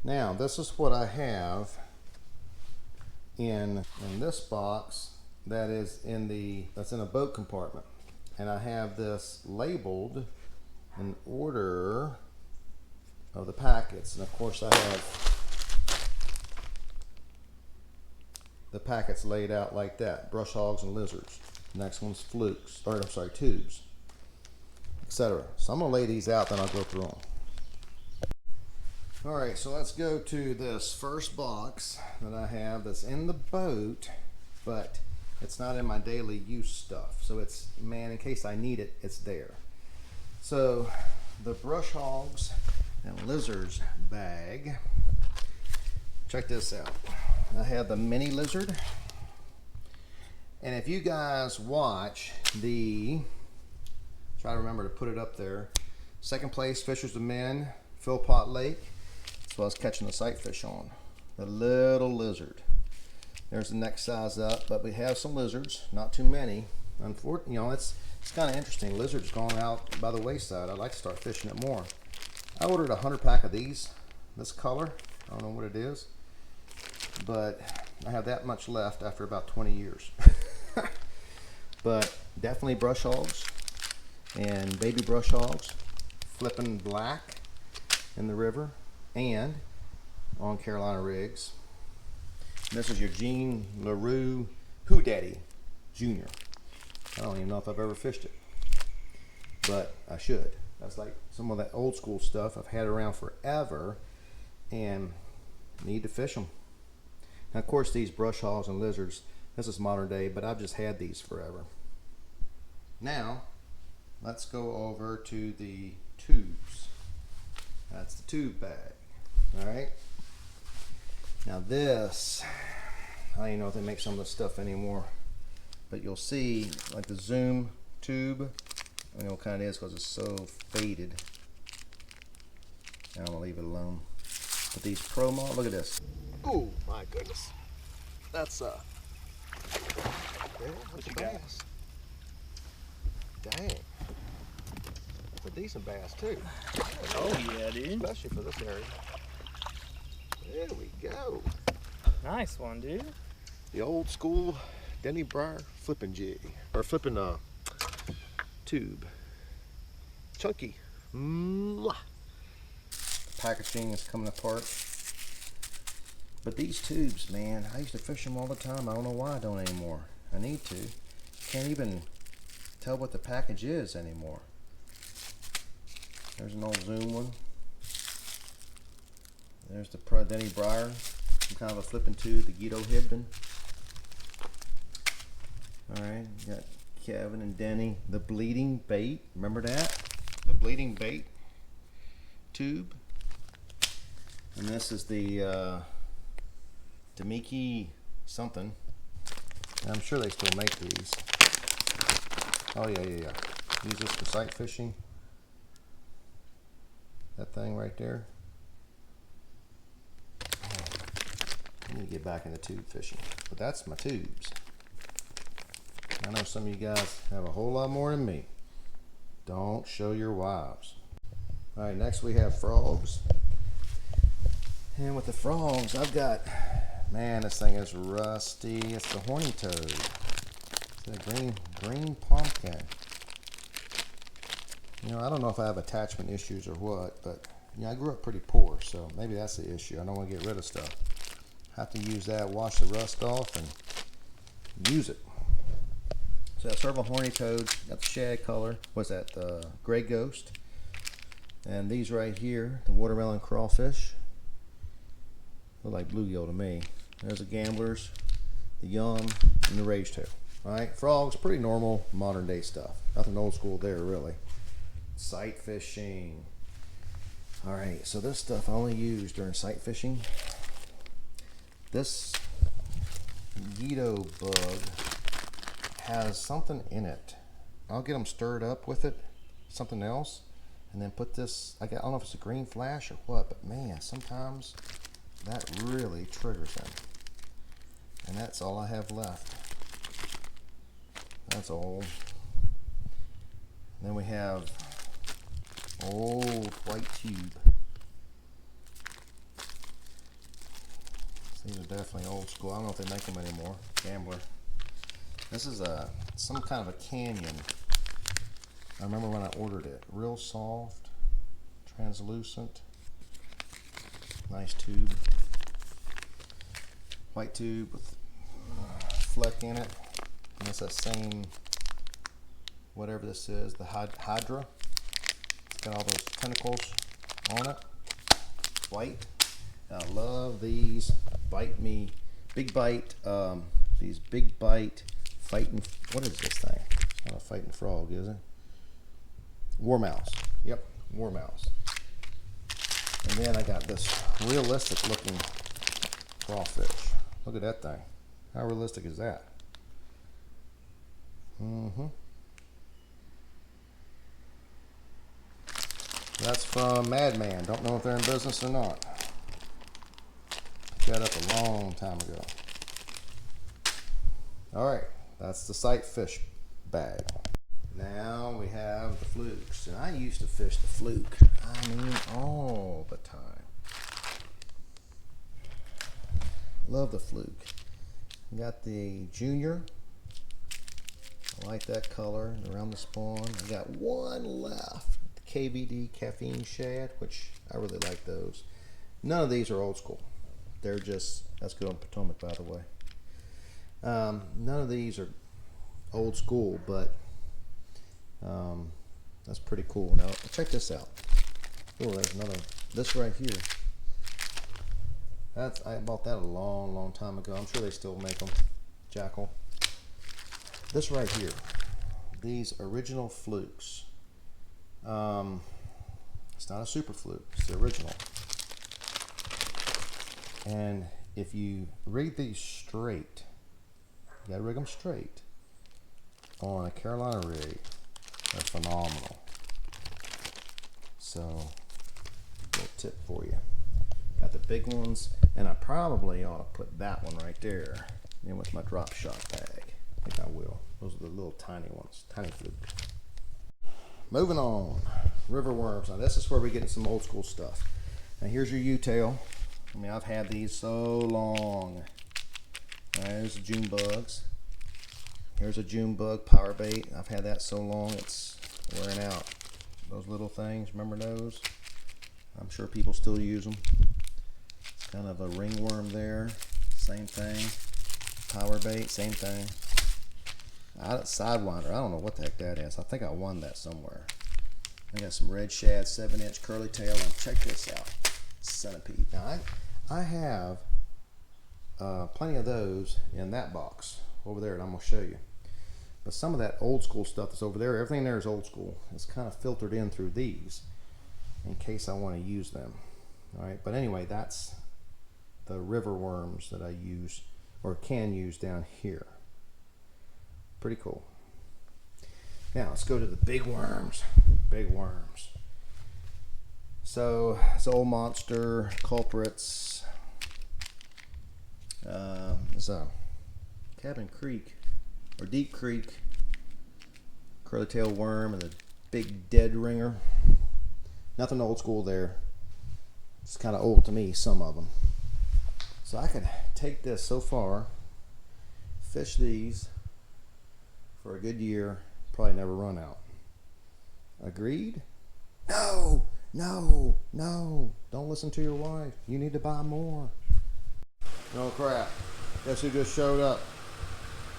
Now this is what I have in this box that's in a boat compartment, and I have this labeled in order of the packets, and of course I have the packets laid out like that: brush hogs and lizards. Next one's flukes, or I'm sorry, tubes, etc. So I'm gonna lay these out, then I'll go through them. All right, so let's go to this first box that I have that's in the boat, but it's not in my daily use stuff. So it's, man, in case I need it, it's there. So the brush hogs and lizards bag. Check this out. I have the mini lizard. And if you guys watch try to remember to put it up there. Second place, Fishers of Men, Philpott Lake. That's what I was catching the sight fish on. The little lizard. There's the next size up, but we have some lizards, not too many. Unfortunately, it's kind of interesting. Lizards gone out by the wayside. I'd like to start fishing it more. I ordered 100 pack of these, this color. I don't know what it is, but I have that much left after about 20 years. But definitely brush hogs and baby brush hogs, flipping black in the river and on Carolina rigs. And this is your Gene LaRue Hoo Daddy Jr. I don't even know if I've ever fished it, but I should. That's like some of that old school stuff I've had around forever and need to fish them. Now, of course, these brush hogs and lizards, this is modern day, but I've just had these forever. Now, let's go over to the tubes. That's the tube bag. All right. Now this, I don't even know if they make some of this stuff anymore, but you'll see like the zoom tube. I don't know what kind it is because it's so faded. I'm gonna leave it alone. But these promo, look at this. Oh my goodness, that's that's a bass. Dang, that's a decent bass too. Oh yeah, dude. Especially for this area. There we go. Nice one, dude. The old school Denny Breyer flipping jig, or flipping tube. Chunky. Mwah. The packaging is coming apart. But these tubes, man, I used to fish them all the time. I don't know why I don't anymore. I need to. Can't even tell what the package is anymore. There's an old Zoom one. There's the Denny Breyer, some kind of a flipping tube, the Guido Hibden. Alright, you got Kevin and Denny. The bleeding bait, remember that? The bleeding bait tube. And this is the Demiki something. I'm sure they still make these. Oh yeah. Use this for sight fishing. That thing right there. I need to get back into tube fishing. But that's my tubes. I know some of you guys have a whole lot more than me. Don't show your wives. Alright, next we have frogs. And with the frogs, I've got, man, this thing is rusty. It's the horny toad. It's that green pumpkin. I don't know if I have attachment issues or what, but I grew up pretty poor, so maybe that's the issue. I don't want to get rid of stuff. Have to use that, wash the rust off, and use it. So that's several horny toads. Got the shad color. What's that? The gray ghost. And these right here, the watermelon crawfish. Look like bluegill to me. There's the gamblers, the yum, and the rage tail. All right, frogs, pretty normal modern day stuff. Nothing old school there, really. Sight fishing. All right, so this stuff I only use during sight fishing. This Guido bug has something in it. I'll get them stirred up with it, something else, and then put this, I don't know if it's a green flash or what, but man, sometimes that really triggers them. And that's all I have left. That's all. And then we have old white tube. These are definitely old school. I don't know if they make them anymore. Gambler. This is some kind of a canyon. I remember when I ordered it. Real soft, translucent, nice tube. White tube with fleck in it. And it's that same, whatever this is, the Hydra. It's got all those tentacles on it. White. And I love these big bite, these big bite fighting, what is this thing? It's not a fighting frog, is it? Warmouse. Yep, warmouse. And then I got this realistic looking crawfish. Look at that thing. How realistic is that? That's from Madman. Don't know if they're in business or not. Got up a long time ago. Alright, that's the sight fish bag. Now we have the Flukes. And I used to fish the Fluke. I mean, all the time. Love the Fluke. Got the Junior. I like that color around the spawn. I got one left. The KVD Caffeine Shad, which I really like those. None of these are old school. They're just, that's good on Potomac, by the way. None of these are old school, but that's pretty cool. Now, check this out. Oh, there's another, this right here. I bought that a long time ago. I'm sure they still make them. Jackal. This right here. These original Flukes. It's not a super fluke. It's the original. And if you rig these straight, you gotta rig them straight on a Carolina rig, they're phenomenal. So, little tip for you. Got the big ones, and I probably ought to put that one right there in with my drop shot bag. I think I will. Those are the little tiny ones, tiny flukes. Moving on, river worms. Now this is where we're getting some old school stuff. Now here's your U-tail. I mean, I've had these so long. There's the June bugs. Here's a June bug power bait. I've had that so long it's wearing out. Those little things, remember those? I'm sure people still use them. It's kind of a ringworm there. Same thing. Power bait, same thing. Sidewinder, I don't know what the heck that is. I think I won that somewhere. I got some red shad, 7-inch curly tail, and check this out. Centipede. Now I have plenty of those in that box over there, and I'm going to show you. But some of that old school stuff that's over there, everything there is old school. It's kind of filtered in through these in case I want to use them. All right, but anyway, that's the river worms that I use or can use down here. Pretty cool. Now let's go to the big worms. Big worms. So it's old monster culprits. It's a Cabin Creek or Deep Creek curly tail worm and a big dead ringer. Nothing old school there. It's kind of old to me, some of them. So I could take this so far, fish these for a good year, probably never run out. Agreed? No, no, no. Don't listen to your wife. You need to buy more. No crap. Guess who just showed up?